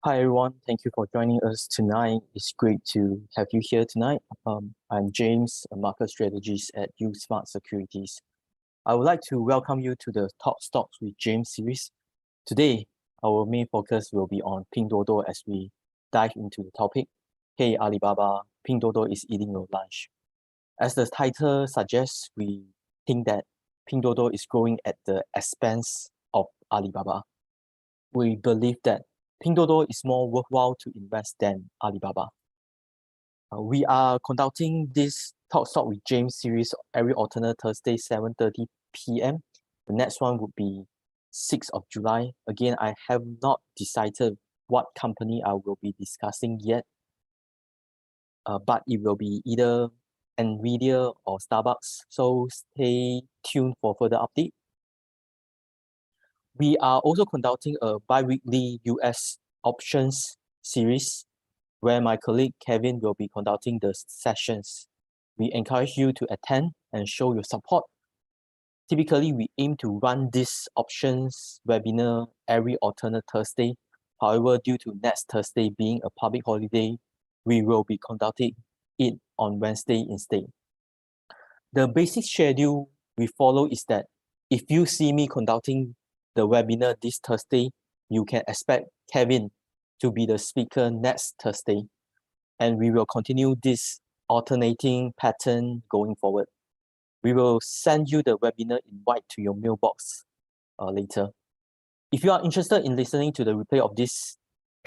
Hi everyone, thank you for joining us tonight. It's great to have you here tonight. I'm James, a market strategist at uSMART Securities. I would like to welcome you to the Top Stocks with James series. Today, our main focus will be on Pinduoduo as we dive into the topic. Hey Alibaba, Pinduoduo is eating your lunch. As the title suggests, we think that Pinduoduo is growing at the expense of Alibaba. We believe that Pinduoduo is more worthwhile to invest than Alibaba. We are conducting this Talk Stock with James series every alternate Thursday, 7:30 p.m. The next one would be 6th of July. Again, I have not decided what company I will be discussing yet, but it will be either Nvidia or Starbucks. So stay tuned for further update. We are also conducting a bi-weekly US options series where my colleague Kevin will be conducting the sessions. We encourage you to attend and show your support. Typically, we aim to run this options webinar every alternate Thursday. However, due to next Thursday being a public holiday, we will be conducting it on Wednesday instead. The basic schedule we follow is that if you see me conducting the webinar this Thursday, you can expect Kevin to be the speaker next Thursday. And we will continue this alternating pattern going forward. We will send you the webinar invite to your mailbox later. If you are interested in listening to the replay of this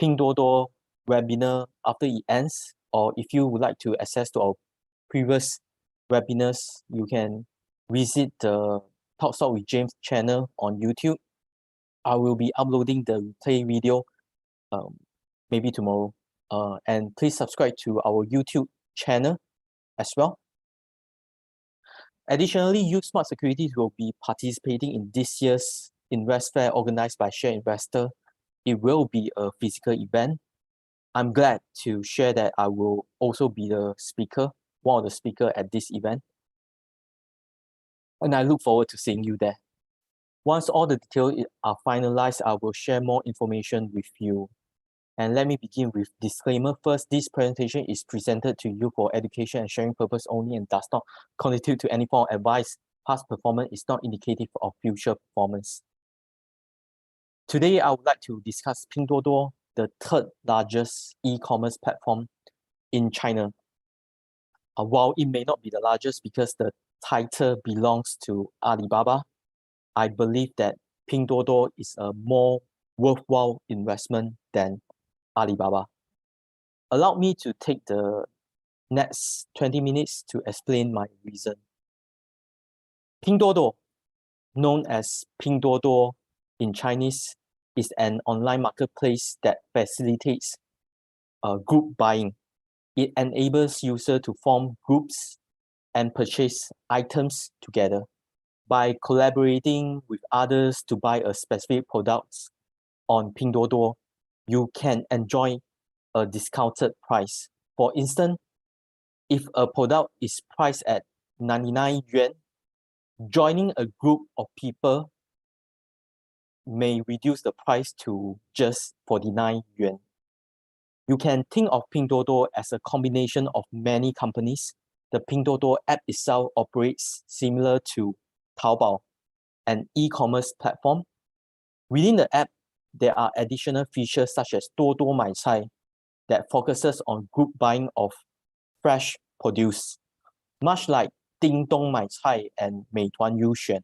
Pinduoduo webinar after it ends, or if you would like to access to our previous webinars, you can visit the Talk Stock with James channel on YouTube. I will be uploading the replay video maybe tomorrow. And please subscribe to our YouTube channel as well. Additionally, uSMART Securities will be participating in this year's Invest Fair organized by Share Investor. It will be a physical event. I'm glad to share that I will also be the speaker, one of the speakers at this event. And I look forward to seeing you there. Once all the details are finalized, I will share more information with you. And let me begin with disclaimer. First, this presentation is presented to you for education and sharing purpose only and does not constitute to any form of advice. Past performance is not indicative of future performance. Today, I would like to discuss Pinduoduo, the third largest e-commerce platform in China. While it may not be the largest because the title belongs to Alibaba, I believe that Pinduoduo is a more worthwhile investment than Alibaba. Allow me to take the next 20 minutes to explain my reason. Pinduoduo, known as Pinduoduo in Chinese, is an online marketplace that facilitates group buying. It enables users to form groups and purchase items together. By collaborating with others to buy a specific product on Pinduoduo, you can enjoy a discounted price. For instance, if a product is priced at 99 yuan, joining a group of people may reduce the price to just 49 yuan. You can think of Pinduoduo as a combination of many companies. The Pinduoduo app itself operates similar to Taobao, an e-commerce platform. Within the app, there are additional features such as 多多买菜 that focuses on group buying of fresh produce, much like 叮咚买菜 and 美团优选.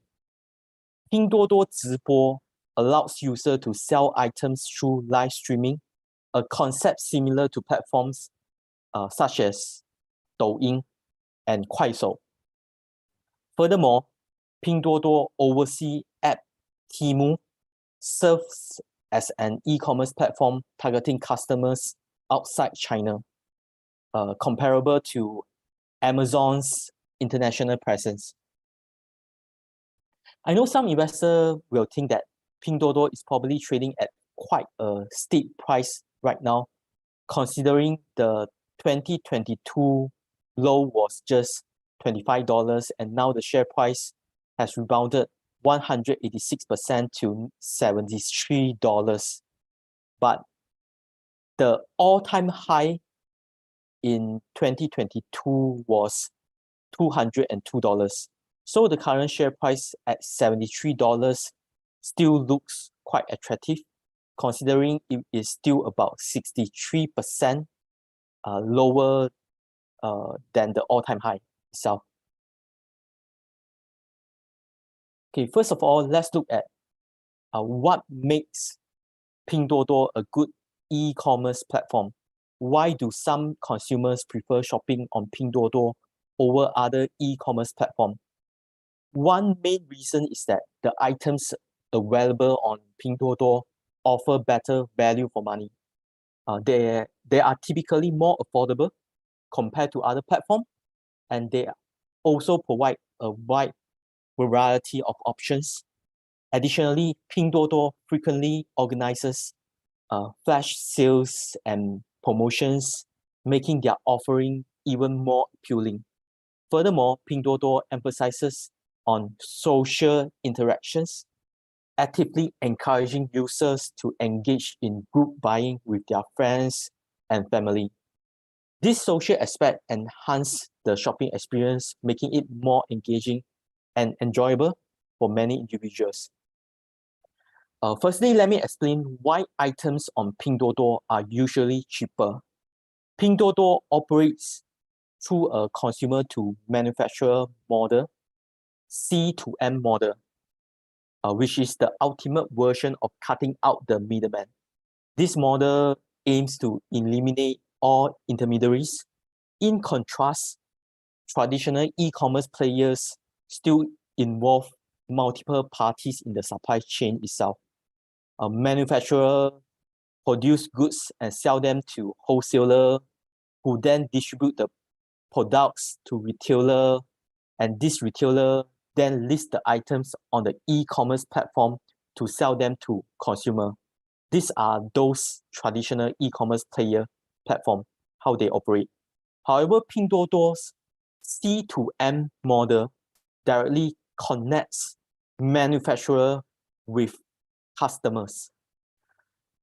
Pinduoduo 直播 allows users to sell items through live streaming, a concept similar to platforms such as Douyin and Kuaishou. Furthermore, Pinduoduo overseas app Temu serves as an e-commerce platform targeting customers outside China, comparable to Amazon's international presence. I know some investors will think that Pinduoduo is probably trading at quite a steep price right now, considering the 2022 low was just $25 and now the share price has rebounded 186% to $73. But the all-time high in 2022 was $202. So the current share price at $73 still looks quite attractive, considering it is still about 63% lower than the all-time high itself. Okay, first of all, let's look at what makes Pinduoduo a good e-commerce platform. Why do some consumers prefer shopping on Pinduoduo over other e-commerce platforms? One main reason is that the items available on Pinduoduo offer better value for money. They are typically more affordable compared to other platforms, and they also provide a wide variety of options. Additionally, Pinduoduo frequently organizes flash sales and promotions, making their offering even more appealing. Furthermore, Pinduoduo emphasizes on social interactions, actively encouraging users to engage in group buying with their friends and family. This social aspect enhances the shopping experience, making it more engaging and enjoyable for many individuals. Firstly, let me explain why items on Pinduoduo are usually cheaper. Pinduoduo operates through a consumer to manufacturer model, C2M model, which is the ultimate version of cutting out the middleman. This model aims to eliminate all intermediaries. In contrast, traditional e-commerce players still involve multiple parties in the supply chain itself. A manufacturer produce goods and sell them to wholesaler, who then distribute the products to retailer, and this retailer then list the items on the e-commerce platform to sell them to consumer. These are those traditional e-commerce player platform, how they operate. However, Pinduoduo's C2M model directly connects manufacturer with customers.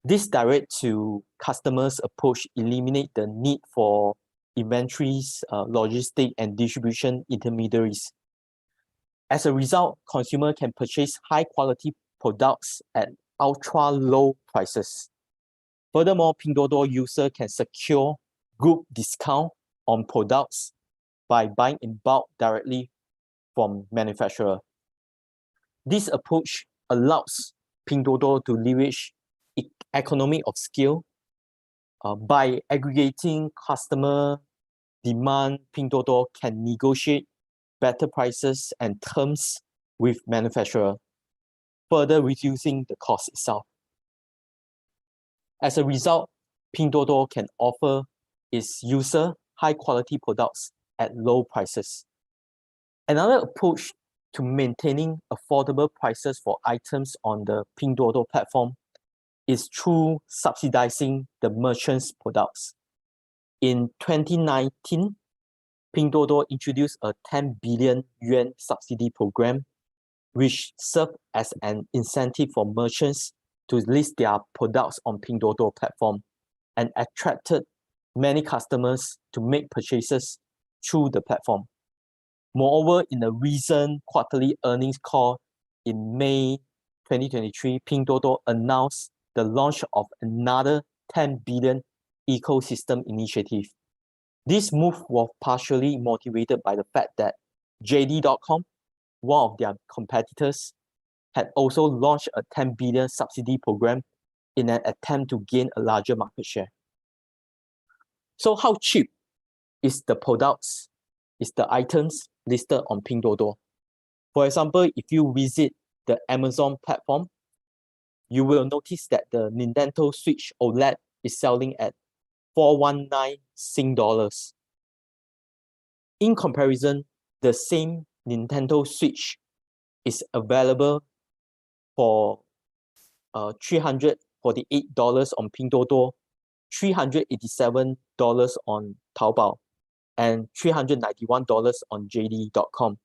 This direct to customers approach eliminate the need for inventories, logistic and distribution intermediaries. As a result, consumer can purchase high quality products at ultra low prices. Furthermore, Pinduoduo user can secure group discount on products by buying in bulk directly from manufacturer. This approach allows Pinduoduo to leverage economy of scale by aggregating customer demand. Pinduoduo can negotiate better prices and terms with manufacturer, further reducing the cost itself. As a result, Pinduoduo can offer its user high quality products at low prices. Another approach to maintaining affordable prices for items on the Pinduoduo platform is through subsidizing the merchants' products. In 2019, Pinduoduo introduced a 10 billion yuan subsidy program, which served as an incentive for merchants to list their products on Pinduoduo platform and attracted many customers to make purchases through the platform. Moreover, in a recent quarterly earnings call in May 2023, Pinduoduo announced the launch of another 10 billion ecosystem initiative. This move was partially motivated by the fact that JD.com, one of their competitors, had also launched a 10 billion subsidy program in an attempt to gain a larger market share. So how cheap is the products, is the items listed on Pinduoduo? For example, if you visit the Amazon platform, you will notice that the Nintendo Switch OLED is selling at 419 Sing dollars. In comparison, the same Nintendo Switch is available for $348 on Pinduoduo, $387 on Taobao, and $391 on JD.com.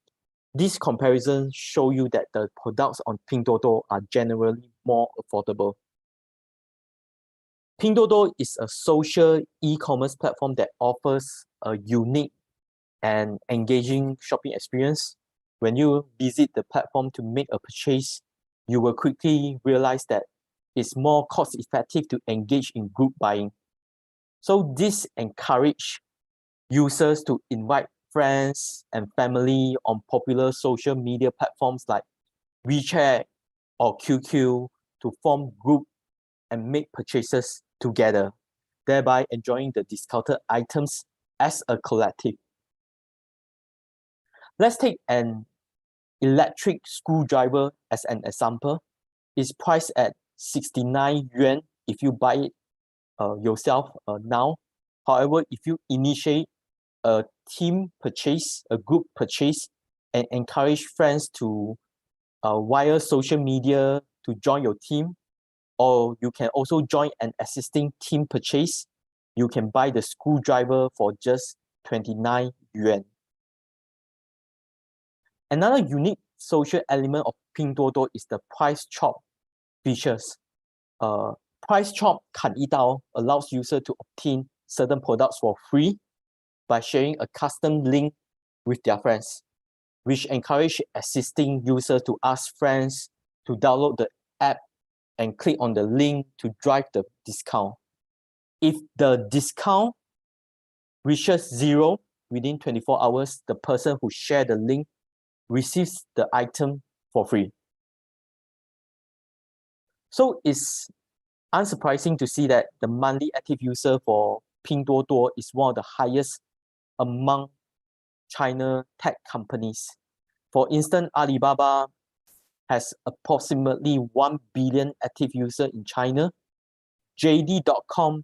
These comparisons show you that the products on Pinduoduo are generally more affordable. Pinduoduo is a social e-commerce platform that offers a unique and engaging shopping experience. When you visit the platform to make a purchase, you will quickly realize that it's more cost-effective to engage in group buying. So this encourages users to invite friends and family on popular social media platforms like WeChat or QQ to form group and make purchases together, thereby enjoying the discounted items as a collective. Let's take an electric screwdriver as an example. It's priced at 69 yuan if you buy it yourself now. However, if you initiate a team purchase, a group purchase, and encourage friends to via social media to join your team, or you can also join an existing team purchase, you can buy the screwdriver for just 29 yuan. Another unique social element of Pinduoduo is the price chop features. Price chop 砍一刀 allows users to obtain certain products for free by sharing a custom link with their friends, which encourage existing users to ask friends to download the app and click on the link to drive the discount. If the discount reaches 0 within 24 hours, the person who shared the link receives the item for free. So it's unsurprising to see that the monthly active user for Pinduoduo is one of the highest among China tech companies. For instance, Alibaba has approximately 1 billion active users in China. JD.com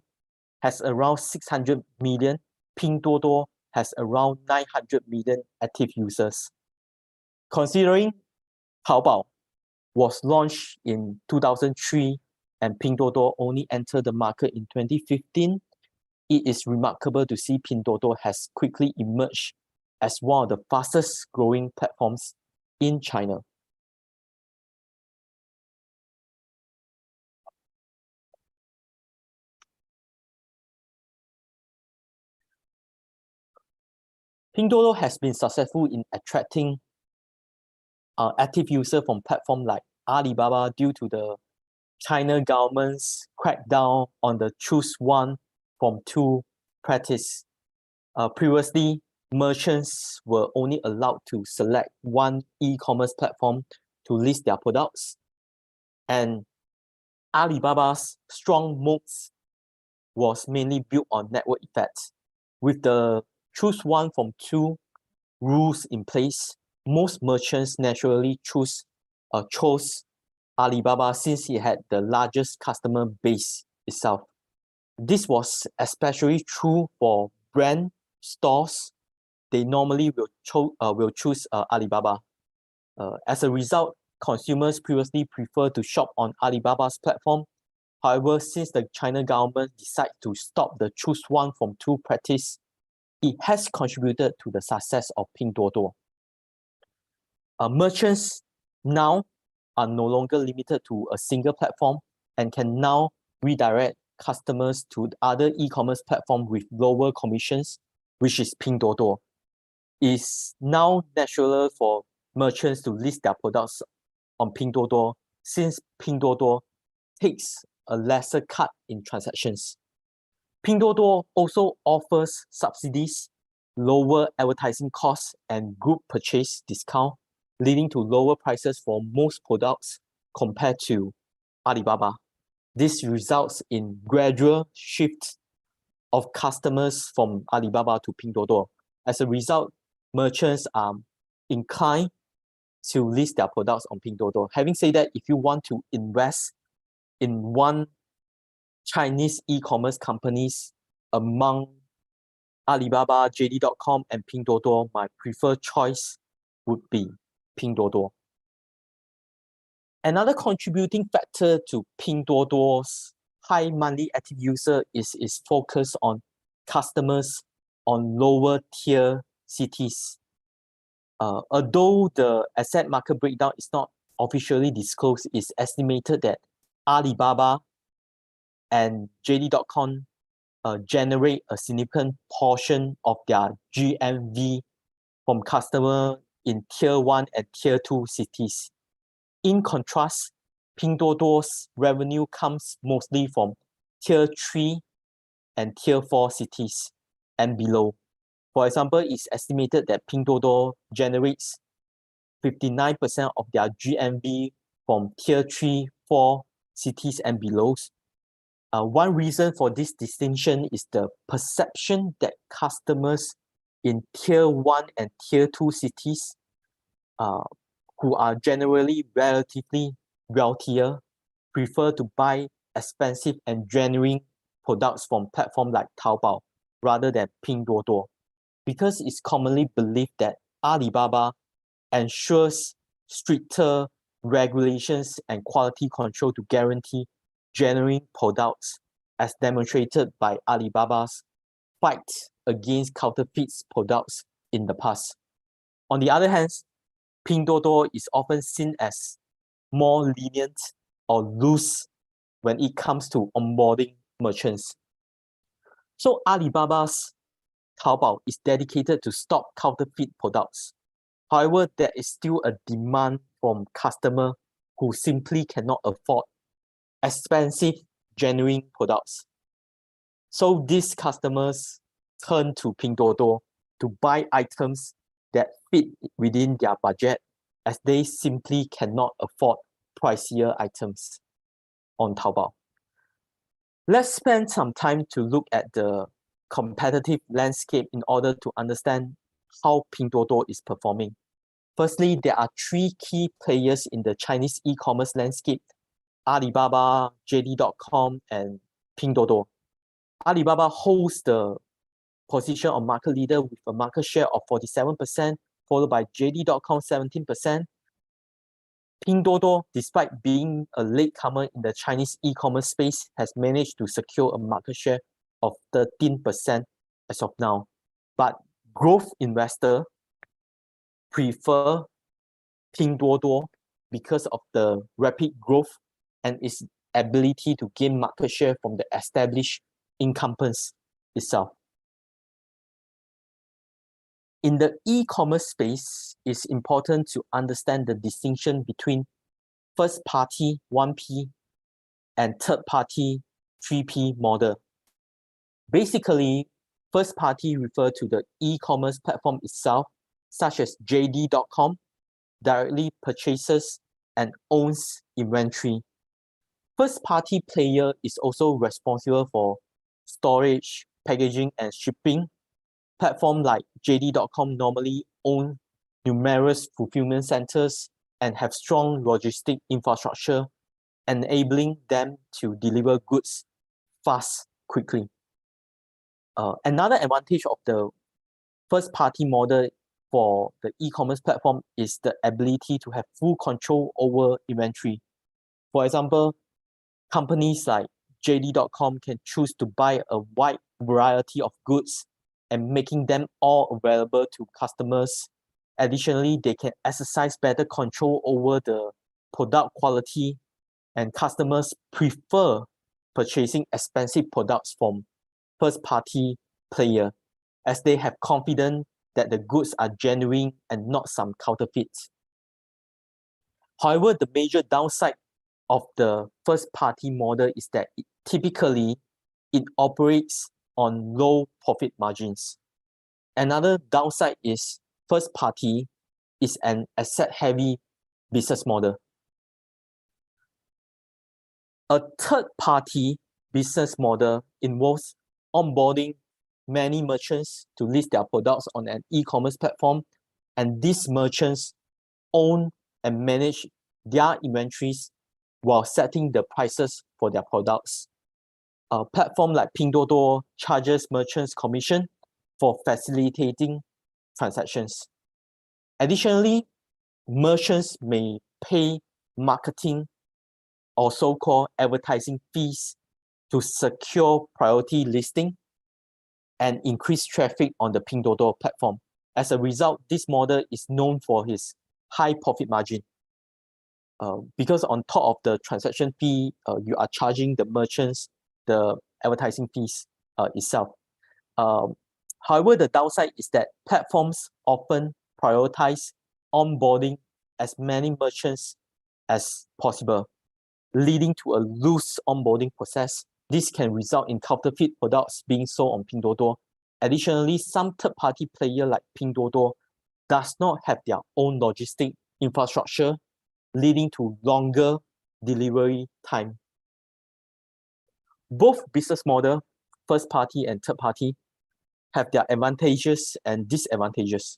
has around 600 million. Pinduoduo has around 900 million active users. Considering Taobao was launched in 2003 and Pinduoduo only entered the market in 2015, it is remarkable to see Pinduoduo has quickly emerged as one of the fastest growing platforms in China. Pinduoduo has been successful in attracting active users from platforms like Alibaba due to the China government's crackdown on the choose one from two practice. Previously, merchants were only allowed to select one e-commerce platform to list their products, and Alibaba's strong moats was mainly built on network effects. With the choose one from two rules in place, most merchants naturally chose Alibaba since it had the largest customer base itself. This was especially true for brand stores. They normally will choose Alibaba. As a result, consumers previously preferred to shop on Alibaba's platform. However, since the China government decided to stop the choose one from two practice, it has contributed to the success of Pinduoduo. Merchants now are no longer limited to a single platform and can now redirect customers to other e-commerce platforms with lower commissions, which is Pinduoduo. It's now natural for merchants to list their products on Pinduoduo since Pinduoduo takes a lesser cut in transactions. Pinduoduo also offers subsidies, lower advertising costs, and group purchase discount, leading to lower prices for most products compared to Alibaba. This results in gradual shift of customers from Alibaba to Pinduoduo. As a result, merchants are inclined to list their products on Pinduoduo. Having said that, if you want to invest in one Chinese e-commerce companies among Alibaba, JD.com, and Pinduoduo, my preferred choice would be Pinduoduo. Another contributing factor to Pinduoduo's high monthly active user is its focus on customers on lower tier cities. Although the asset market breakdown is not officially disclosed, it's estimated that Alibaba and JD.com generate a significant portion of their GMV from customers in Tier 1 and Tier 2 cities. In contrast, Pinduoduo's revenue comes mostly from Tier 3 and Tier 4 cities and below. For example, it's estimated that Pinduoduo generates 59% of their GMV from Tier 3, 4 cities and below. One reason for this distinction is the perception that customers in Tier 1 and Tier 2 cities who are generally relatively wealthier prefer to buy expensive and genuine products from platforms like Taobao rather than Pinduoduo, because it's commonly believed that Alibaba ensures stricter regulations and quality control to guarantee genuine products, as demonstrated by Alibaba's fight against counterfeit products in the past. On the other hand, Pinduoduo is often seen as more lenient or loose when it comes to onboarding merchants. So Alibaba's Taobao is dedicated to stop counterfeit products. However, there is still a demand from customers who simply cannot afford expensive, genuine products. So these customers turn to Pinduoduo to buy items that fit within their budget, as they simply cannot afford pricier items on Taobao. Let's spend some time to look at the competitive landscape in order to understand how Pinduoduo is performing. Firstly, there are three key players in the Chinese e-commerce landscape: Alibaba, JD.com, and Pinduoduo. Alibaba holds the position of market leader with a market share of 47%, followed by JD.com 17%. Pinduoduo, despite being a latecomer in the Chinese e-commerce space, has managed to secure a market share of 13% as of now. But growth investors prefer Pinduoduo because of the rapid growth and its ability to gain market share from the established incumbents itself. In the e-commerce space, it's important to understand the distinction between first-party 1P and third-party 3P model. Basically, first-party refers to the e-commerce platform itself, such as JD.com, directly purchases and owns inventory. First-party player is also responsible for storage, packaging, and shipping. Platforms like JD.com normally own numerous fulfillment centers and have strong logistic infrastructure, enabling them to deliver goods fast, quickly. Another advantage of the first-party model for the e-commerce platform is the ability to have full control over inventory. For example, companies like JD.com can choose to buy a wide variety of goods and making them all available to customers. Additionally, they can exercise better control over the product quality, and customers prefer purchasing expensive products from first-party player, as they have confidence that the goods are genuine and not some counterfeits. However, the major downside of the first-party model is that typically it operates on low profit margins. Another downside is first-party is an asset-heavy business model. A third-party business model involves onboarding many merchants to list their products on an e-commerce platform, and these merchants own and manage their inventories while setting the prices for their products. A platform like Pinduoduo charges merchants commission for facilitating transactions. Additionally, merchants may pay marketing or so-called advertising fees to secure priority listing and increase traffic on the Pinduoduo platform. As a result, this model is known for its high profit margin. Because on top of the transaction fee, you are charging the merchants the advertising fees itself. However, the downside is that platforms often prioritize onboarding as many merchants as possible, leading to a loose onboarding process. This can result in counterfeit products being sold on Pinduoduo. Additionally, some third-party player like Pinduoduo does not have their own logistic infrastructure, leading to longer delivery time. Both business model, first party and third party, have their advantages and disadvantages.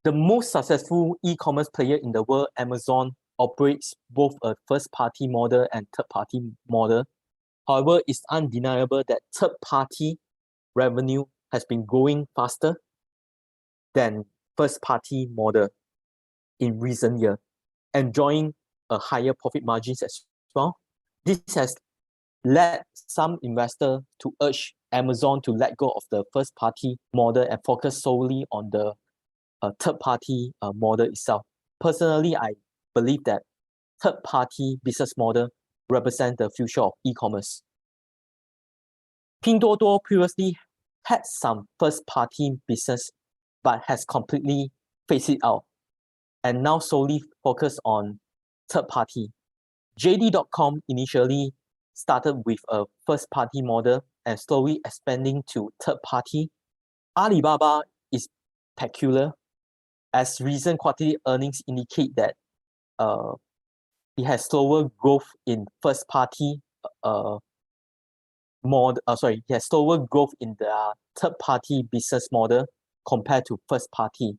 The most successful e-commerce player in the world, Amazon, operates both a first-party model and third-party model. However, it's undeniable that third-party revenue has been growing faster than first-party model in recent years, enjoying a higher profit margins as well. This has led some investors to urge Amazon to let go of the first-party model and focus solely on the third-party model itself. Personally, I believe that third-party business model represent the future of e-commerce. Pinduoduo previously had some first-party business, but has completely phased it out and now solely focus on third-party. JD.com initially started with a first-party model and slowly expanding to third-party. Alibaba is peculiar, as recent quarterly earnings indicate that it has slower growth in first-party it has slower growth in the third-party business model compared to first-party.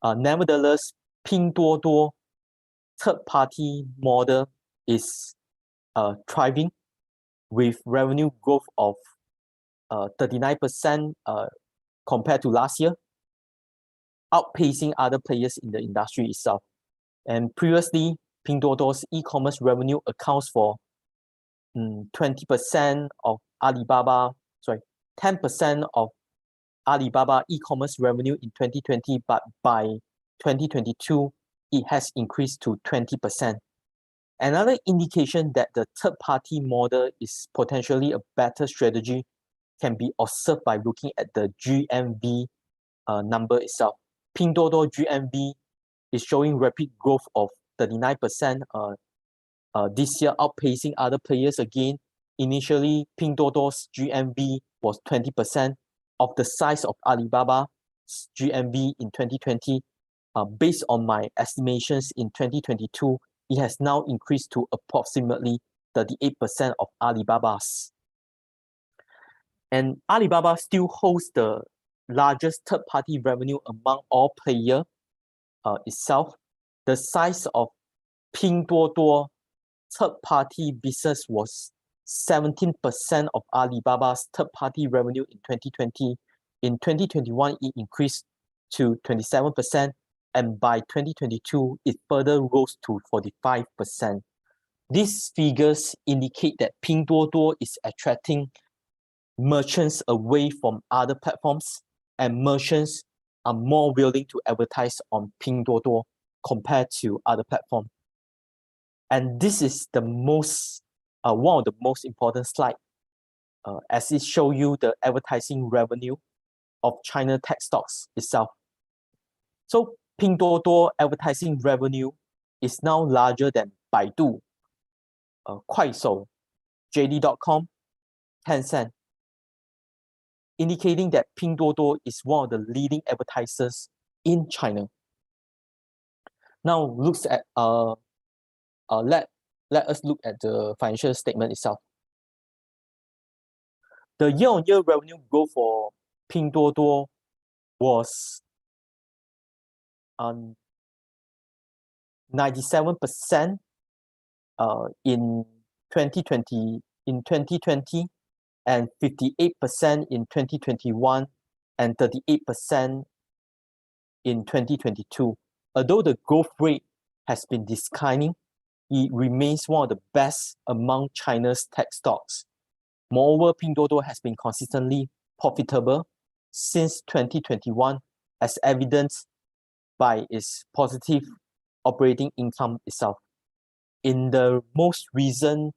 Nevertheless, Pinduoduo third-party model is thriving with revenue growth of 39% compared to last year, outpacing other players in the industry itself. And previously, Pinduoduo's e-commerce revenue accounts for 10% of Alibaba e-commerce revenue in 2020, but by 2022, it has increased to 20%. Another indication that the third-party model is potentially a better strategy can be observed by looking at the GMV number itself. Pinduoduo GMV is showing rapid growth of 39% this year, outpacing other players again. Initially, Pinduoduo's GMV was 20% of the size of Alibaba's GMV in 2020. Based on my estimations in 2022, it has now increased to approximately 38% of Alibaba's. And Alibaba still holds the largest third-party revenue among all players itself. The size of Pinduoduo third-party business was 17% of Alibaba's third-party revenue in 2020. In 2021, it increased to 27%, and by 2022, it further rose to 45%. These figures indicate that Pinduoduo is attracting merchants away from other platforms, and merchants are more willing to advertise on Pinduoduo compared to other platforms. And this is the most one of the most important slides, as it shows you the advertising revenue of China tech stocks itself. So Pinduoduo advertising revenue is now larger than Baidu, Kuaishou, JD.com, Tencent, indicating that Pinduoduo is one of the leading advertisers in China. Now looks at let us look at the financial statement itself. The year-on-year revenue growth for Pinduoduo was 97% in 2020 and 58% in 2021 and 38% in 2022. Although the growth rate has been declining, it remains one of the best among China's tech stocks. Moreover, Pinduoduo has been consistently profitable since 2021, as evidenced by its positive operating income itself. In the most recent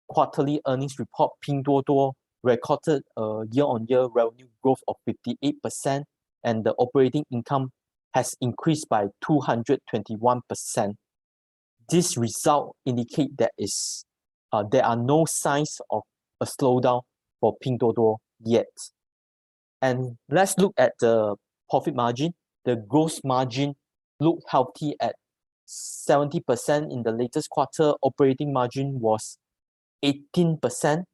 quarterly earnings report, Pinduoduo recorded a year-on-year revenue growth of 58%, and the operating income has increased by 221%. This result indicate that there are no signs of a slowdown for Pinduoduo yet. And let's look at the profit margin. The gross margin looked healthy at 70% in the latest quarter. Operating margin was 18%.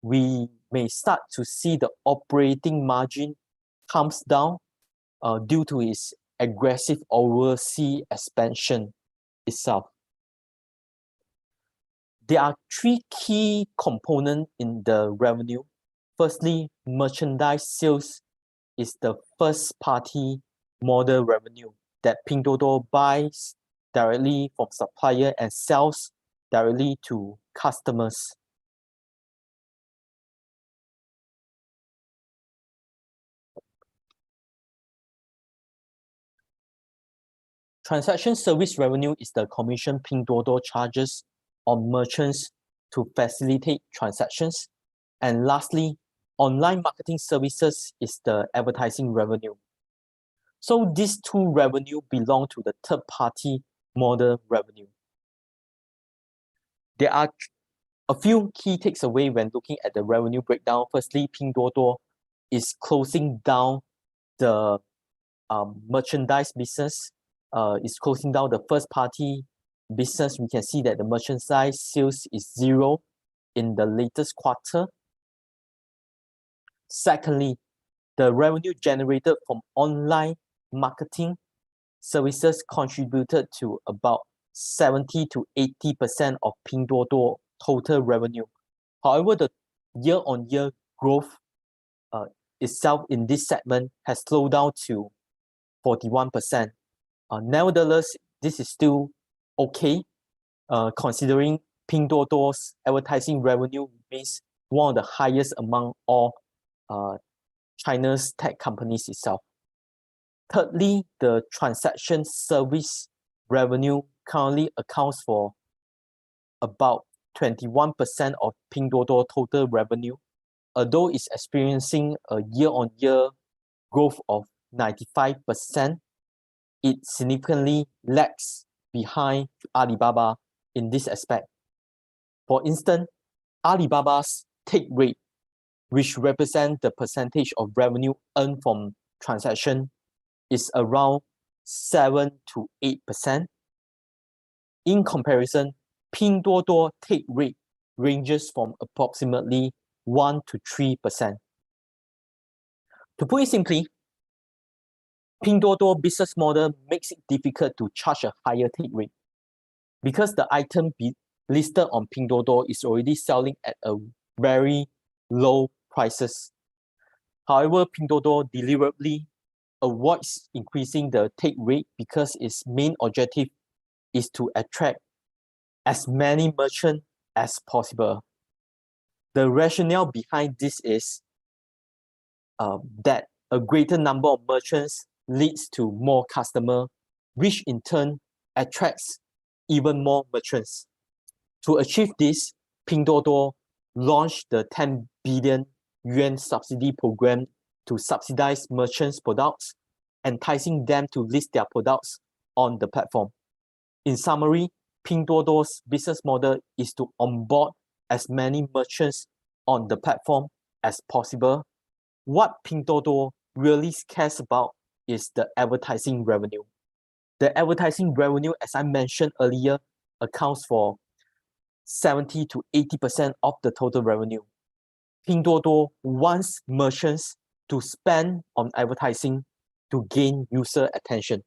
We may start to see the operating margin comes down due to its aggressive overseas expansion itself. There are three key components in the revenue. Firstly, merchandise sales is the first-party model revenue that Pinduoduo buys directly from supplier and sells directly to customers. Transaction service revenue is the commission Pinduoduo charges on merchants to facilitate transactions. And lastly, online marketing services is the advertising revenue. So these two revenue belong to the third-party model revenue. There are a few key takeaways when looking at the revenue breakdown. Firstly, Pinduoduo is closing down the merchandise business. Is closing down the first-party business. We can see that the merchandise sales is 0 in the latest quarter. Secondly, the revenue generated from online marketing services contributed to about 70 to 80% of Pinduoduo total revenue. However, the year-on-year growth itself in this segment has slowed down to 41%. Nevertheless, this is still okay, considering Pinduoduo's advertising revenue remains one of the highest among all China's tech companies itself. Thirdly, the transaction service revenue currently accounts for about 21% of Pinduoduo total revenue. Although it's experiencing a year-on-year growth of 95%, it significantly lags behind Alibaba in this aspect. For instance, Alibaba's take rate, which represents the percentage of revenue earned from transaction, is around 7 to 8%. In comparison, Pinduoduo take rate ranges from approximately 1 to 3%. To put it simply, Pinduoduo business model makes it difficult to charge a higher take rate because the item listed on Pinduoduo is already selling at a very low prices. However, Pinduoduo deliberately avoids increasing the take rate because its main objective is to attract as many merchants as possible. The rationale behind this is that a greater number of merchants leads to more customers, which in turn attracts even more merchants. To achieve this, Pinduoduo launched the 10 billion yuan subsidy program to subsidize merchants' products, enticing them to list their products on the platform. In summary, Pinduoduo's business model is to onboard as many merchants on the platform as possible. What Pinduoduo really cares about is the advertising revenue. The advertising revenue, as I mentioned earlier, accounts for 70 to 80% of the total revenue. Pinduoduo wants merchants to spend on advertising to gain user attention.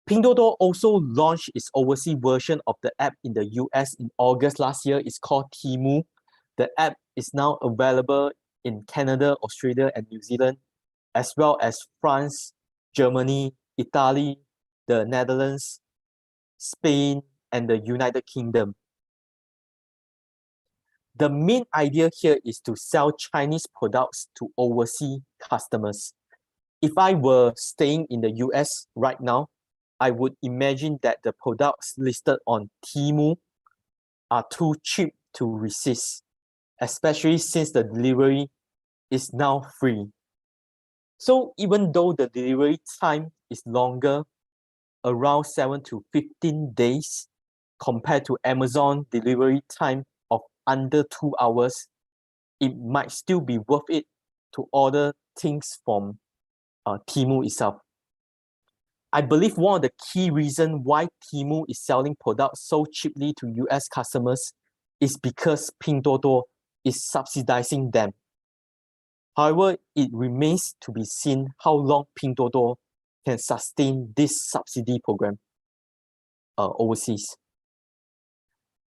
Pinduoduo also launched its overseas version of the app in the US in August last year. It's called Temu. The app is now available in Canada, Australia, and New Zealand, as well as France, Germany, Italy, the Netherlands, Spain, and the United Kingdom. The main idea here is to sell Chinese products to overseas customers. If I were staying in the US right now, I would imagine that the products listed on Temu are too cheap to resist, especially since the delivery is now free. So even though the delivery time is longer, around 7 to 15 days, compared to Amazon delivery time of under 2 hours, it might still be worth it to order things from Temu itself. I believe one of the key reasons why Temu is selling products so cheaply to US customers is because Pinduoduo is subsidizing them. However, it remains to be seen how long Pinduoduo can sustain this subsidy program overseas.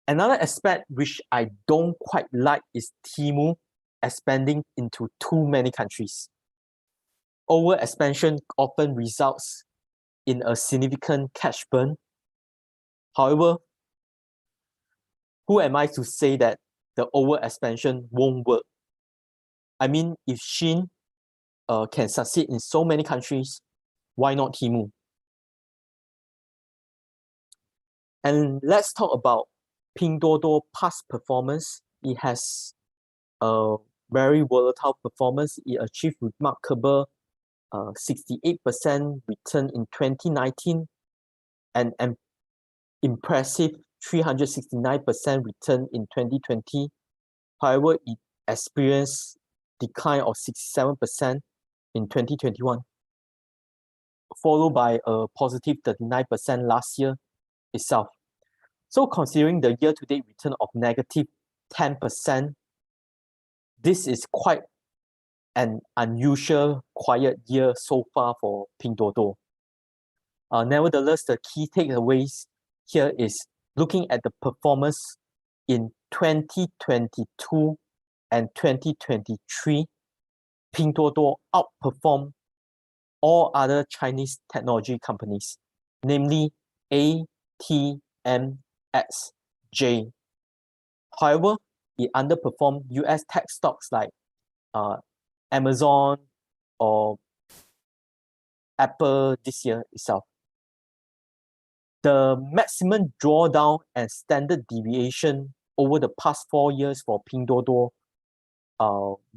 Another aspect which I don't quite like is Temu expanding into too many countries. Overexpansion often results in a significant cash burn. However, who am I to say that the overexpansion won't work? I mean, if Shein can succeed in so many countries, why not Temu? And let's talk about Pinduoduo past performance. It has a very volatile performance. It achieved remarkable 68% return in 2019 and an impressive 369% return in 2020. However, it experienced decline of 67% in 2021, followed by a positive 39% last year itself. So considering the year-to-date return of negative 10%, this is quite an unusual quiet year so far for Pinduoduo. Nevertheless, the key takeaways here is looking at the performance in 2022 and 2023, Pinduoduo outperformed all other Chinese technology companies, namely A, T, M, X, J. However, it underperformed US tech stocks like Amazon or Apple this year itself. The maximum drawdown and standard deviation over the past 4 years for Pinduoduo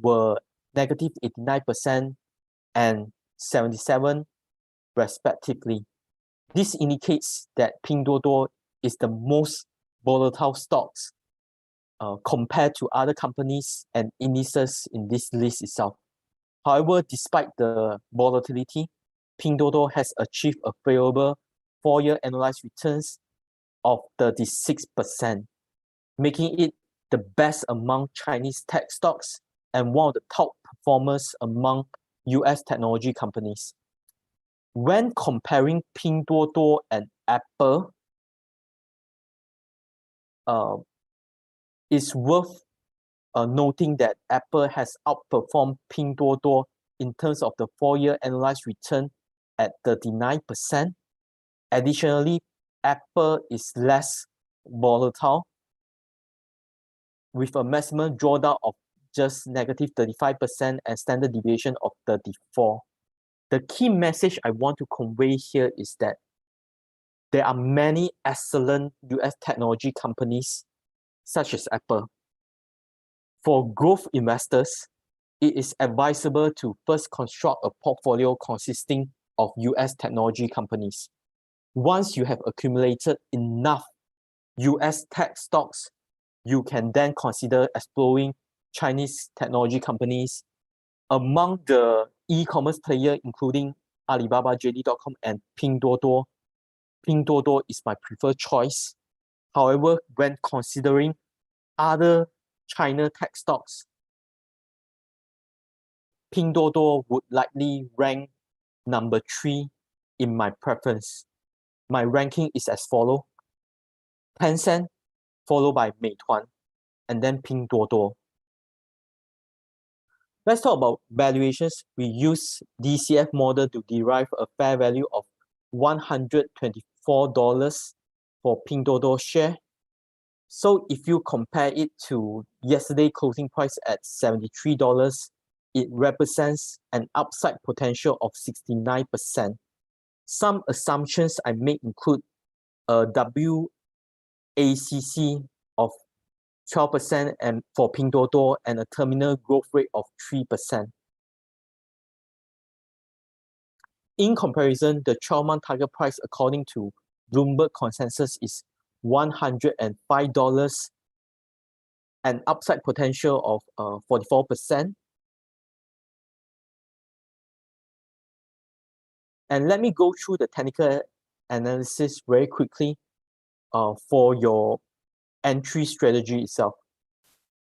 were negative 89% and 77% respectively. This indicates that Pinduoduo is the most volatile stocks compared to other companies and indices in this list itself. However, despite the volatility, Pinduoduo has achieved a favorable 4-year annualized returns of 36%, making it the best among Chinese tech stocks and one of the top performers among US technology companies. When comparing Pinduoduo and Apple, it's worth noting that Apple has outperformed Pinduoduo in terms of the 4-year annualized return at 39%. Additionally, Apple is less volatile with a maximum drawdown of just negative 35% and standard deviation of 34%. The key message I want to convey here is that there are many excellent US technology companies such as Apple. For growth investors, it is advisable to first construct a portfolio consisting of US technology companies. Once you have accumulated enough US tech stocks, you can then consider exploring Chinese technology companies. Among the e-commerce players, including Alibaba, JD.com, and Pinduoduo, Pinduoduo is my preferred choice. However, when considering other China tech stocks, Pinduoduo would likely rank number 3 in my preference. My ranking is as follows: Tencent, followed by Meituan, and then Pinduoduo. Let's talk about valuations. We use DCF model to derive a fair value of $124 for Pinduoduo share. So if you compare it to yesterday closing price at $73, it represents an upside potential of 69%. Some assumptions I make include a WACC of 12% and for Pinduoduo and a terminal growth rate of 3%. In comparison, the 12-month target price according to Bloomberg consensus is $105, an upside potential of 44%. And let me go through the technical analysis very quickly for your entry strategy itself.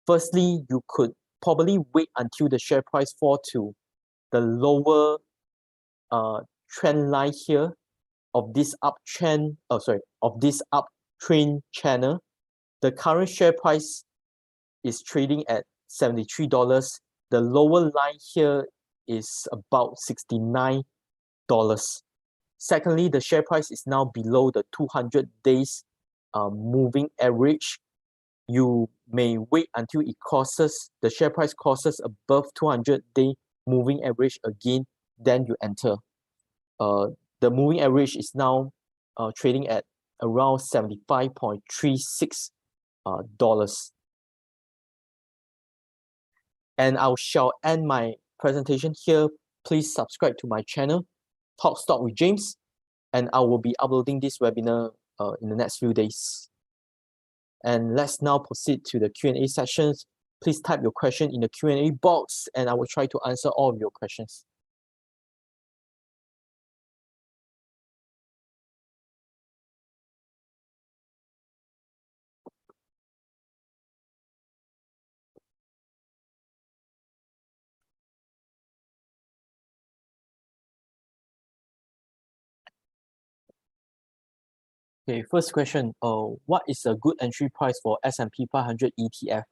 Firstly, you could probably wait until the share price fall to the lower trend line here of this uptrend, of this uptrend channel. The current share price is trading at $73. The lower line here is about $69. Secondly, the share price is now below the 200 days moving average. You may wait until it crosses, the share price crosses above 200-day moving average again, then you enter. The moving average is now trading at around $75.36. And I shall end my presentation here. Please subscribe to my channel, Talk Stock with James, and I will be uploading this webinar in the next few days. And let's now proceed to the Q&A sessions. Please type your question in the Q&A box and I will try to answer all of your questions. Okay, first question, what is a good entry price for S&P 500 ETF?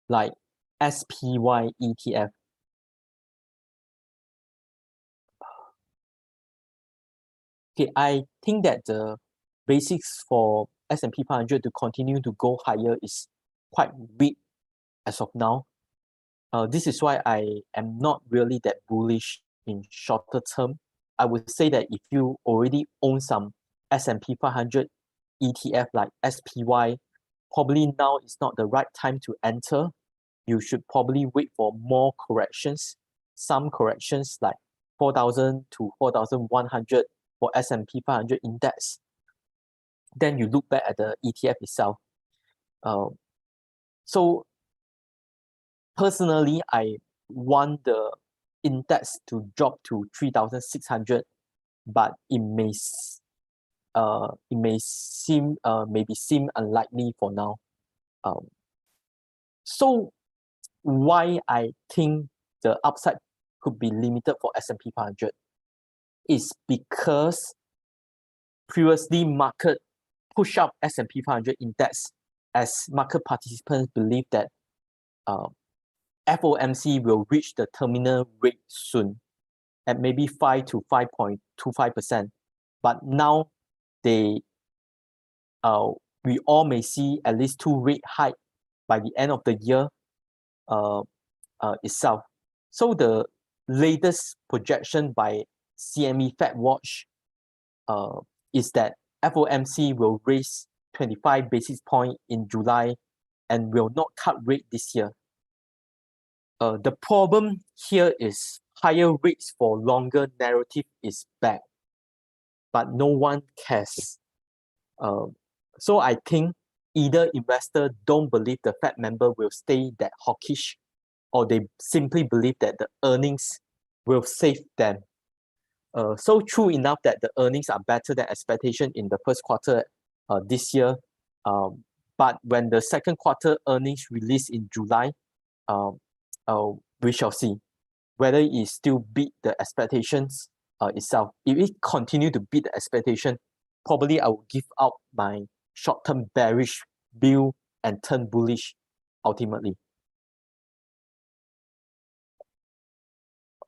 Like SPY ETF. Okay, I think that the basics for S&P 500 to continue to go higher is quite weak as of now. This is why I am not really that bullish in shorter term. I would say that if you already own some S&P 500 ETF like SPY, probably now is not the right time to enter. You should probably wait for more corrections, some corrections like 4,000 to 4,100 for S&P 500 index. Then you look back at the ETF itself. So personally, I want the index to drop to 3,600, but it may seem unlikely for now. So why I think the upside could be limited for S&P 500 is because previously market push up S&P 500 index as market participants believe that FOMC will reach the terminal rate soon at maybe 5 to 5.25%. But now we all may see at least 2 rate hikes by the end of the year itself. So the latest projection by CME Fed Watch is that FOMC will raise 25 basis points in July and will not cut rate this year. The problem here is higher rates for longer narrative is bad, but no one cares. So I think either investors don't believe the Fed member will stay that hawkish, or they simply believe that the earnings will save them. So true enough that the earnings are better than expectation in the first quarter this year. But when the second quarter earnings release in July, we shall see whether it still beat the expectations itself. If it continue to beat the expectation, probably I will give out my short-term bearish view and turn bullish ultimately.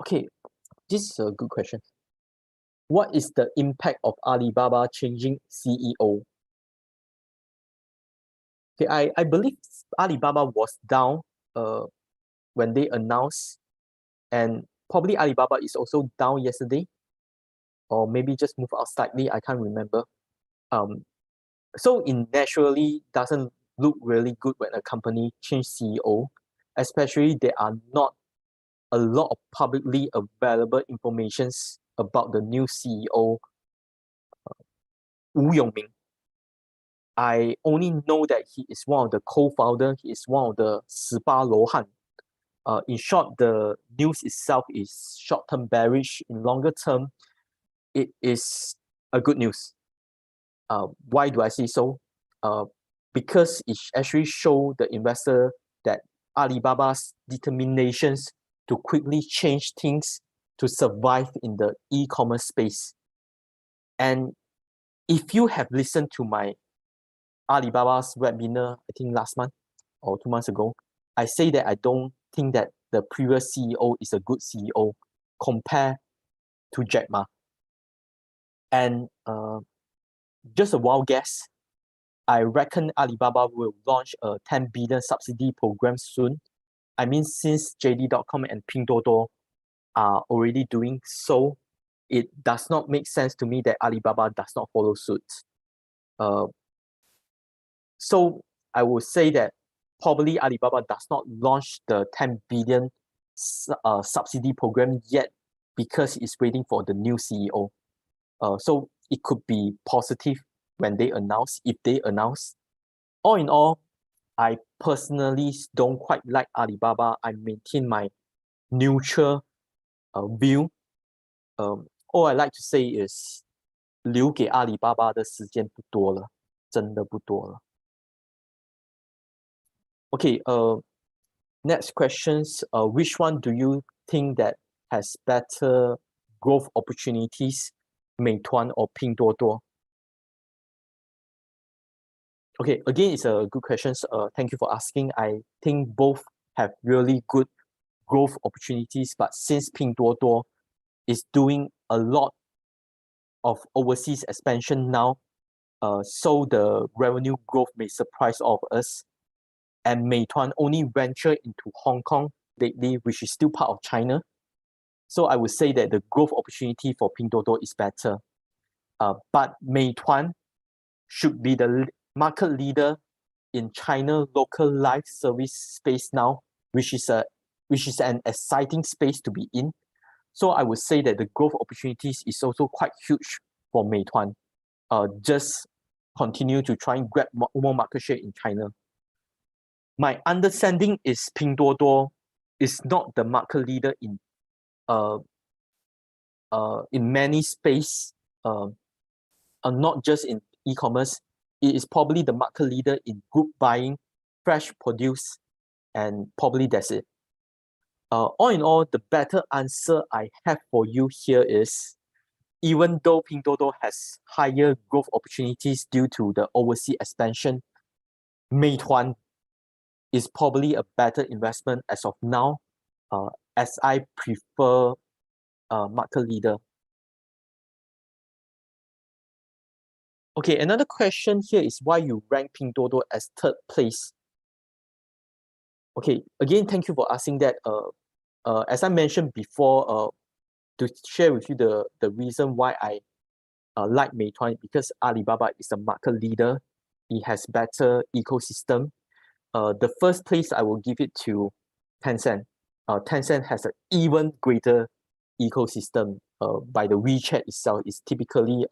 Okay, this is a good question. What is the impact of Alibaba changing CEO? Okay, I believe Alibaba was down when they announced, and probably Alibaba is also down yesterday, or maybe just move out slightly, I can't remember. So it naturally doesn't look really good when a company change CEO, especially there are not a lot of publicly available informations about the new CEO, Wu Yongming. I only know that he is one of the co-founder, he is one of the 18罗汉. In short, the news itself is short-term bearish. In longer term, it is a good news. Why do I say so? Because it actually shows the investor that Alibaba's determinations to quickly change things to survive in the e-commerce space. And if you have listened to my Alibaba's webinar, I think last month or 2 months ago, I say that I don't think that the previous CEO is a good CEO compared to Jack Ma. And just a wild guess, I reckon Alibaba will launch a 10 billion subsidy program soon. I mean, since JD.com and Pinduoduo are already doing so, it does not make sense to me that Alibaba does not follow suit. So I would say that probably Alibaba does not launch the 10 billion subsidy program yet because it's waiting for the new CEO. So it could be positive when they announce, if they announce. All in all, I personally don't quite like Alibaba. I maintain my neutral view. All I like to say is 留给阿里巴巴的时间不多了，真的不多了。Okay, next questions. Which one do you think that has better growth opportunities, Meituan or Pinduoduo? Okay, again, it's a good question. Thank you for asking. I think both have really good growth opportunities, but since Pinduoduo is doing a lot of overseas expansion now, so the revenue growth may surprise all of us. And Meituan only ventured into Hong Kong lately, which is still part of China. So I would say that the growth opportunity for Pinduoduo is better. But Meituan should be the market leader in China local live service space now, which is an exciting space to be in. So I would say that the growth opportunities is also quite huge for Meituan. Just continue to try and grab more market share in China. My understanding is Pinduoduo is not the market leader in many space, not just in e-commerce. It is probably the market leader in group buying, fresh produce, and probably that's it. All in all, the better answer I have for you here is, even though Pinduoduo has higher growth opportunities due to the overseas expansion, Meituan is probably a better investment as of now, as I prefer market leader. Okay, another question here is why you rank Pinduoduo as third place. Okay, again, thank you for asking that. As I mentioned before, to share with you the reason why I like Meituan, because Alibaba is a market leader. It has better ecosystem. The first place I will give it to Tencent. Tencent has an even greater ecosystem. By the WeChat itself, is typically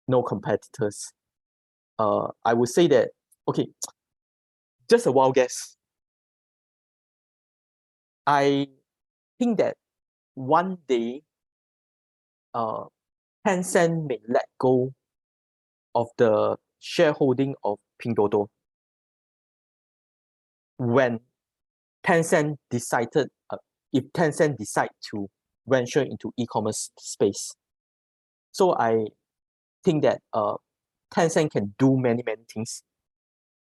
no competitors. I would say that, okay, just a wild guess. I think that one day, Tencent may let go of the shareholding of Pinduoduo when Tencent decided, if Tencent decide to venture into e-commerce space. So I think that Tencent can do many things.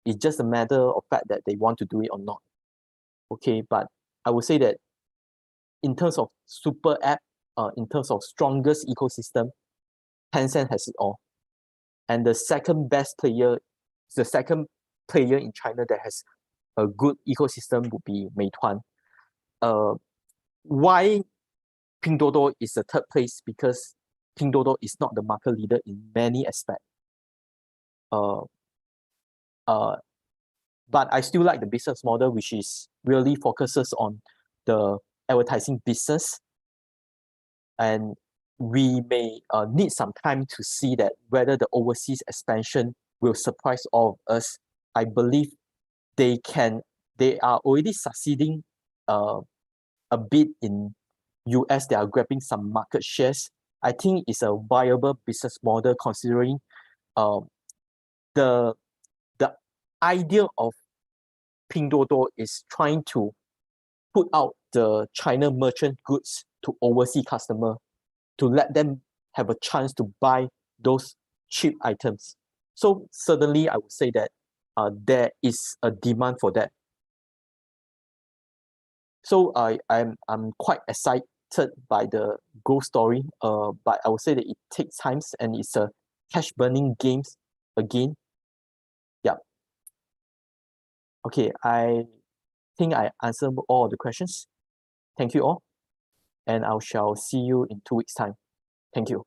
It's just a matter of fact that they want to do it or not. Okay, but I would say that in terms of super app, in terms of strongest ecosystem, Tencent has it all. And the second player in China that has a good ecosystem would be Meituan. why Pinduoduo is the third place, because Pinduoduo is not the market leader in many aspects. But I still like the business model, which is really focuses on the advertising business. And we may need some time to see that whether the overseas expansion will surprise all of us. I believe they are already succeeding a bit in US. They are grabbing some market shares. I think it's a viable business model, considering the idea of Pinduoduo is trying to put out the China merchant goods to overseas customer, to let them have a chance to buy those cheap items. So certainly I would say that there is a demand for that. So I'm quite excited by the growth story, but I would say that it takes time and it's a cash burning games again. Yeah. Okay, I think I answered all the questions. Thank you all, and I shall see you in 2 weeks' time. Thank you.